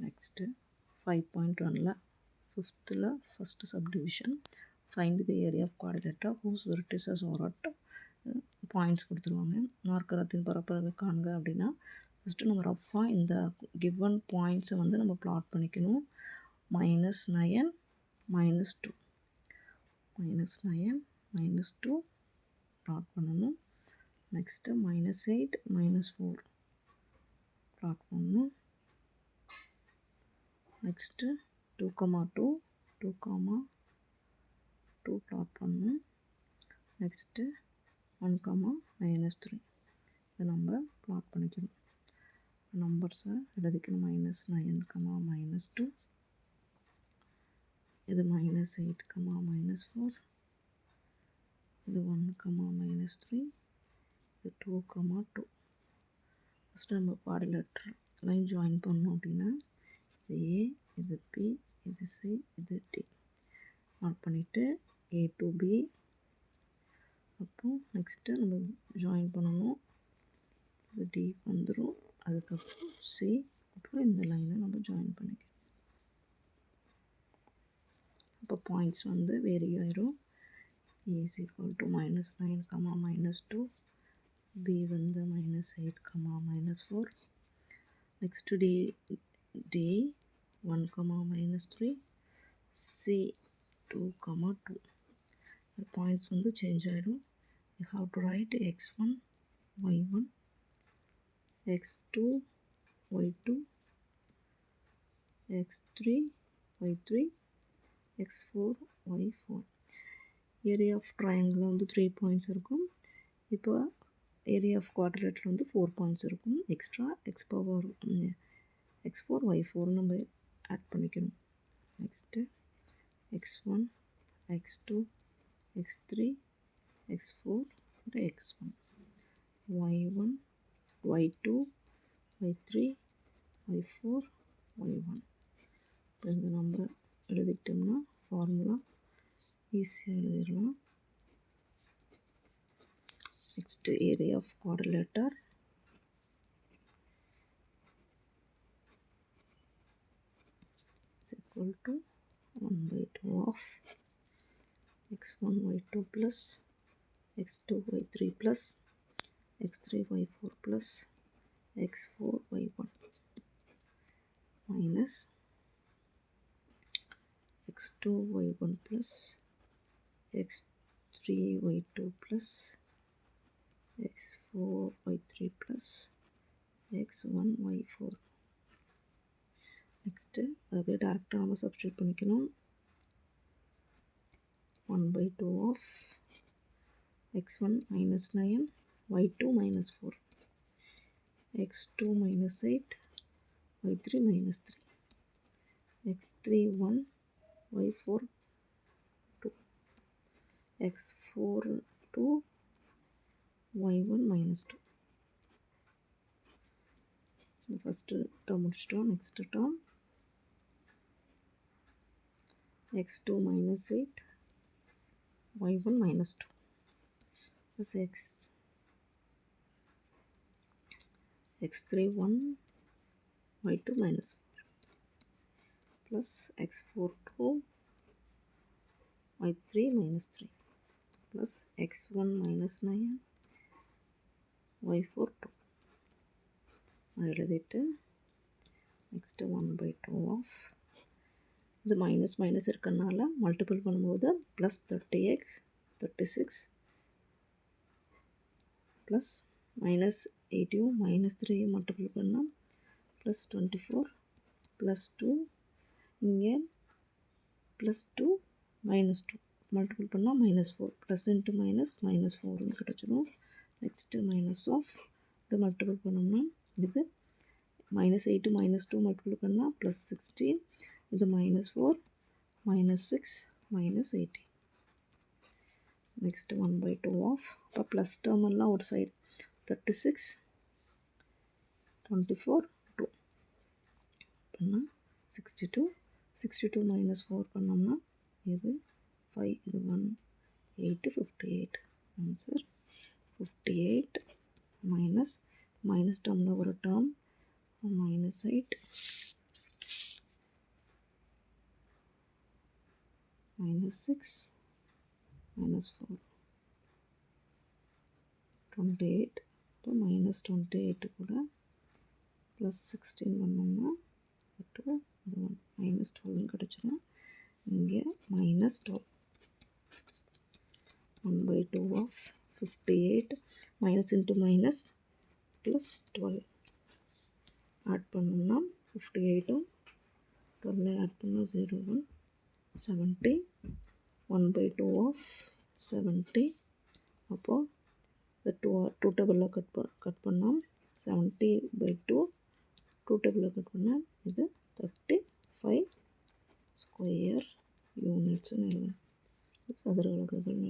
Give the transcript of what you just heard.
Next 5.1 fifth first subdivision, find the area of quadrilateral whose vertices are at points கொடுத்துருவாங்க. நாற்கரத்தின் பரப்பளவை காண்க அப்படின்னா first நம்ம ரஃபாக இந்த கிவன் பாயிண்ட்ஸை வந்து நம்ம பிளாட் பண்ணிக்கணும். -9 -2 -9 -2 பிளாட் பண்ணணும். நெக்ஸ்ட்டு -8 -4 பிளாட் பண்ணணும். நெக்ஸ்ட்டு 2, 2 2, 2 பிளாட் பண்ணணும். நெக்ஸ்ட்டு 1, -3 இதை நம்ம பிளாட் பண்ணிக்கணும். நம்பர்ஸை எழுதிக்கணும். -9, -2 இது -8, -4 இது 1, -3 இது 2, 2 ஃபஸ்ட்டு நம்ம குவாட்ரிலேட்டரல் லைன் ஜாயின் பண்ணோம் அப்படின்னா இது ஏ, இது பி, இது சி, இது டி மார்க் பண்ணிவிட்டு A to B. அப்போது நெக்ஸ்ட்டு நம்ம ஜாயின் பண்ணணும். இது டி வந்துடும். அதுக்கப்புறம் சி, அப்புறம் இந்த லைனை நம்ம ஜாயின் பண்ணிக்கணும். அப்போ பாயிண்ட்ஸ் வந்து வேரி ஆயிரும். A is equal to -9, -2 B வந்து -8, -4 நெக்ஸ்ட்டு D 1, -3 C 2, 2 பாயிண்ட்ஸ் வந்து சேஞ்ச் ஆயிரும். You have to write x1 y1 x2 y2 x3 y3 x4 y4. Area of triangle வந்து 3 பாயிண்ட்ஸ் இருக்கும். இப்போ ஏரியா ஆஃப் குவாட்ரிலேட்டரல் வந்து 4 points இருக்கும். Extra x4 y4 நம்ம add பண்ணிக்கணும். Next x1 x2 x3 x4 x1 y1 y2 y3 y4 y1. இப்போ இந்த number எழுதிக்கிட்டோம்னா formula ஈஸியாக எழுதிடலாம். Next area of quadrilateral is equal to 1/2 of x1 y2 plus x2 y3 plus x3 y4 plus x4 y1 minus x2 y1 plus x3 y2 plus x4 y3 plus x1 y4. Next அதை அப்படியே டேரெக்டாக நம்ம substitute பண்ணிக்கணும். 1/2 of x1 -9 y2 -4 x2 -8 y3 -3 x3 1 y4 2 x4 2 y1 -2. First term முடிச்சிட்டோம். Next term x2 -8 y1 -2 plus x3 1 y2 -4 plus x4 2 y3 -3 plus x1 -9 y4 2 எழுதிட்டு next 1/2 of இது minus minus இருக்கிறனால multiple பண்ணும்போது ப்ளஸ் 30x 36 ப்ளஸ் -8 -3 மல்டிபிள் பண்ணால் plus 24 plus 2 இங்கே plus 2 -2 multiple பண்ணால் -4 plus into -4ன்னு கிடச்சிடும். Next minus of இது multiple பண்ணோம்னா இது -8 -2 மல்டிபிள் பண்ணால் ப்ளஸ் 16 இது -4 -6 -18. நெக்ஸ்ட்டு 1/2 ஆஃப் இப்போ ப்ளஸ் டேர்ம் எல்லாம் ஒரு சைடு 36 24 2 பண்ணால் 62 62 -4 பண்ணோம்னா இது 5 இது 1 8 58 ஆன்சர் 58 மைனஸ் டேர்மில் ஒரு டேர்ம் -8 -6 -4 28. இப்போ -28 கூட +16 பண்ணோம்னா 2 இது 1 -12 கிடச்சிடும். இங்கே -12 1/2 of 58 minus into minus plus 12 add பண்ணோம்னா 58 12 ஆட் பண்ணால் 0 1 70 1/2 of 70. அப்போது இந்த டூ டேபிளில் கட் பண்ணால் 70/2 டூ டேபிளில் கட் பண்ணால் இது 35 ஸ்கொயர் யூனிட்ஸ்னு எழுதணும். சதுர அலகுகள்